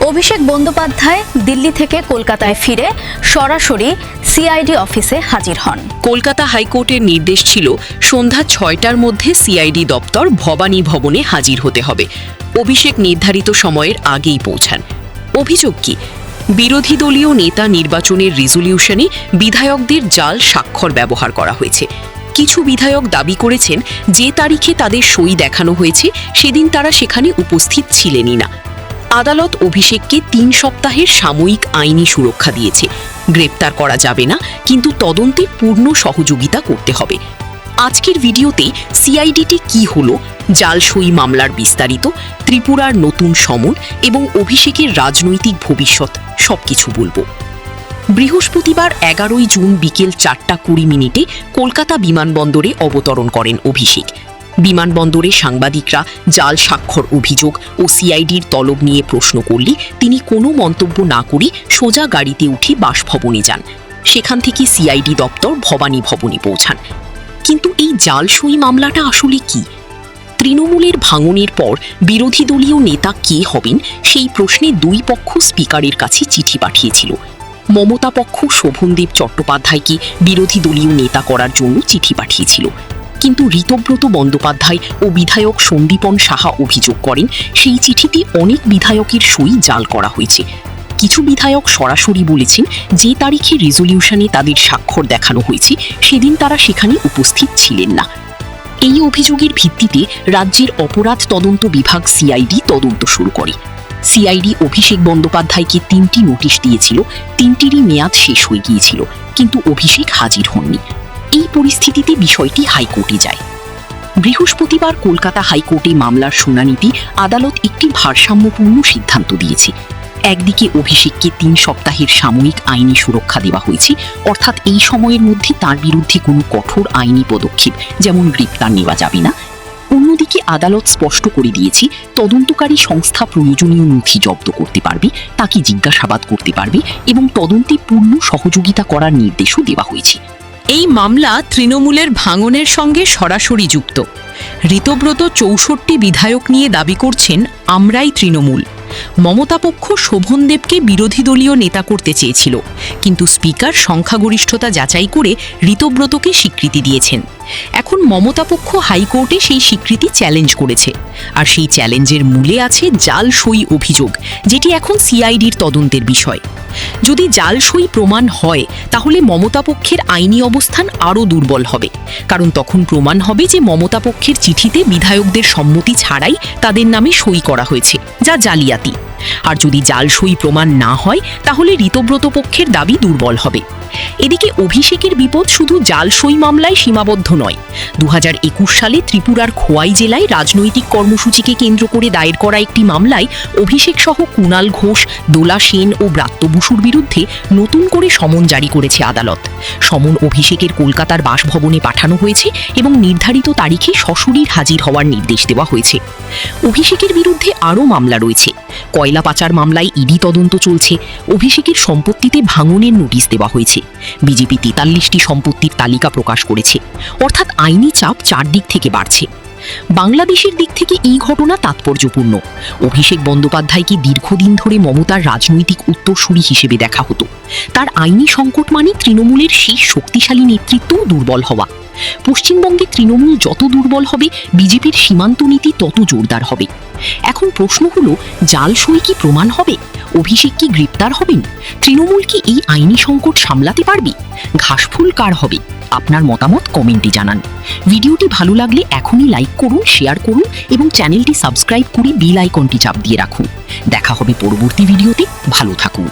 অভিষেক বন্দ্যোপাধ্যায় দিল্লি থেকে কলকাতায় ফিরে সরাসরি সিআইডি অফিসে হাজির হন। কলকাতা হাইকোর্টের নির্দেশ ছিল সন্ধ্যা ৬টার মধ্যে সিআইডি দপ্তর ভবানী ভবনে হাজির হতে হবে। অভিষেক নির্ধারিত সময়ের আগেই পৌঁছান। অভিযোগ কি? বিরোধী দলীয় নেতা নির্বাচনের রেজলিউশনে বিধায়কদের জাল স্বাক্ষর ব্যবহার করা হয়েছে। কিছু বিধায়ক দাবি করেছেন যে তারিখে তাদের সই দেখানো হয়েছে সেদিন তারা সেখানে উপস্থিত ছিলেনই না। আদালত অভিষেককে ৩ সপ্তাহের সাময়িক আইনি সুরক্ষা দিয়েছে। গ্রেপ্তার করা যাবে না, কিন্তু তদন্তে পূর্ণ সহযোগিতা করতে হবে। আজকের ভিডিওতে সিআইডিটি কি হলো, জাল সই মামলার বিস্তারিত, ত্রিপুরার নতুন সমন এবং অভিষেকের রাজনৈতিক ভবিষ্যৎ সবকিছু বলবো। বৃহস্পতিবার ১১ই জুন বিকেল ৪:২০ কলকাতা বিমানবন্দরে অবতরণ করেন অভিষেক। বিমানবন্দরে সাংবাদিকরা জাল স্বাক্ষর অভিযোগ ও সিআইডির তলব নিয়ে প্রশ্ন করলে তিনি কোনো মন্তব্য না করে সোজা গাড়িতে উঠে বাসভবনে যান। সেখান থেকে সিআইডি দপ্তর ভবানী ভবনে পৌঁছান। কিন্তু এই জাল সই মামলাটা আসলে কি? তৃণমূলের ভাঙনের পর বিরোধী দলীয় নেতা কে হবেন সেই প্রশ্নে দুই পক্ষ স্পিকারের কাছে চিঠি পাঠিয়েছিল। মমতা পক্ষ শোভনদেব চট্টোপাধ্যায়কে বিরোধী দলীয় নেতা করার জন্য চিঠি পাঠিয়েছিল। কিন্তু ঋতব্রত বন্দ্যোপাধ্যায় ও বিধায়ক সন্দীপন সাহা অভিযোগ করেন সেই চিঠিতে অনেক বিধায়কের সই জাল করা হয়েছে। কিছু বিধায়ক সরাসরি বলেছেন যে তারিখে রেজলিউশনে তাদের স্বাক্ষর দেখানো হয়েছে সেদিন তারা সেখানে উপস্থিত ছিলেন না। এই অভিযোগের ভিত্তিতে রাজ্যের অপরাধ তদন্ত বিভাগ সিআইডি তদন্ত শুরু করে। সিআইডি অভিষেক বন্দ্যোপাধ্যায়কে ৩টি নোটিশ দিয়েছিল, ৩টিরই মেয়াদ শেষ হয়ে গিয়েছিল, কিন্তু অভিষেক হাজির হননি। এই পরিস্থিতিতে বিষয়টি হাইকোর্টে যায়। বৃহস্পতিবার কলকাতা হাইকোর্টে মামলার শুনানিতে আদালত একটি ভারসাম্যপূর্ণ সিদ্ধান্ত দিয়েছে। একদিকে অভিষেককে ৩ সপ্তাহের সাময়িক আইনি সুরক্ষা দেওয়া হয়েছে, অর্থাৎ এই সময়ের মধ্যে তার বিরুদ্ধে কোনো কঠোর আইনি পদক্ষেপ যেমন গ্রেপ্তার নেওয়া যাবে না। অন্যদিকে আদালত স্পষ্ট করে দিয়েছে তদন্তকারী সংস্থা প্রয়োজনীয় নথি জব্দ করতে পারবে, তাকে জিজ্ঞাসাবাদ করতে পারবে এবং তদন্তে পূর্ণ সহযোগিতা করার নির্দেশও দেওয়া হয়েছে। এই মামলা তৃণমূলের ভাঙনের সঙ্গে সরাসরি যুক্ত। ঋতব্রত ৬৪ বিধায়ক নিয়ে দাবি করছেন আমরাই তৃণমূল। মমতা পক্ষ শোভনদেবকে বিরোধী দলীয় নেতা করতে চেয়েছিল, কিন্তু স্পিকার সংখ্যাগরিষ্ঠতা যাচাই করে ঋতব্রতকে স্বীকৃতি দিয়েছেন। এখন মমতা পক্ষ হাইকোর্টে সেই স্বীকৃতি চ্যালেঞ্জ করেছে, আর সেই চ্যালেঞ্জের মূলে আছে জাল সই অভিযোগ, যেটি এখন সিআইডির তদন্তের বিষয়। যদি জাল সই প্রমাণ হয় তাহলে মমতা পক্ষের আইনি অবস্থান আরও দুর্বল হবে, কারণ তখন প্রমাণ হবে যে মমতা পক্ষের চিঠিতে বিধায়কদের সম্মতি ছাড়াই তাদের নামে সই করা হয়েছে, যা জালিয়াতি। আর যদি জাল সই প্রমাণ না হয় তাহলে ঋতব্রত পক্ষের দাবি দুর্বল হবে। এদিকে অভিষেকের বিপদ শুধু জাল সই মামলায় সীমাবদ্ধ নয়। ২০২১ সালে ত্রিপুরার খোয়াই জেলায় রাজনৈতিক কর্মসূচিকে কেন্দ্র করে দায়ের করা একটি মামলায় অভিষেক সহ কুণাল ঘোষ, দোলা সেন ও ব্রাত্য বসুর বিরুদ্ধে নতুন করে সমন জারি করেছে আদালত। সমন অভিষেকের কলকাতার বাসভবনে পাঠানো হয়েছে এবং নির্ধারিত তারিখে সশরীর হাজির হওয়ার নির্দেশ দেওয়া হয়েছে। অভিষেকের বিরুদ্ধে আরও মামলা রয়েছে। কয়লা পাচার মামলায় ইডি তদন্ত চলছে। অভিষেকের সম্পত্তিতে ভাঙনের নোটিশ দেওয়া হয়েছে। বিজেপি ৪৩টি সম্পত্তির তালিকা প্রকাশ করেছে। অর্থাৎ আইনি চাপ চারদিক থেকে বাড়ছে। বাংলাদেশের দিক থেকে এই ঘটনা তাৎপর্যপূর্ণ। অভিষেক বন্দ্যোপাধ্যায়কে দীর্ঘদিন ধরে মমতার রাজনৈতিক উত্তরসূরি হিসেবে দেখা হতো। তার আইনি সংকট মানে তৃণমূলের শেষ শক্তিশালী নেতৃত্বও দুর্বল হওয়া। পশ্চিমবঙ্গে তৃণমূল যত দুর্বল হবে, বিজেপির সীমান্ত নীতি তত জোরদার হবে। এখন প্রশ্ন হলো, জাল সই কি প্রমাণ হবে? অভিষেক কি গ্রেপ্তার হবেন? তৃণমূল কি এই আইনি সংকট সামলাতে পারবে? ঘাসফুল কার হবে? আপনার মতামত কমেন্টে জানান। ভিডিওটি ভালো লাগলে এখনই লাইক করুন, শেয়ার করুন এবং চ্যানেলটি সাবস্ক্রাইব করে বেল আইকনটি চাপ দিয়ে রাখুন। দেখা হবে পরবর্তী ভিডিওতে। ভালো থাকুন।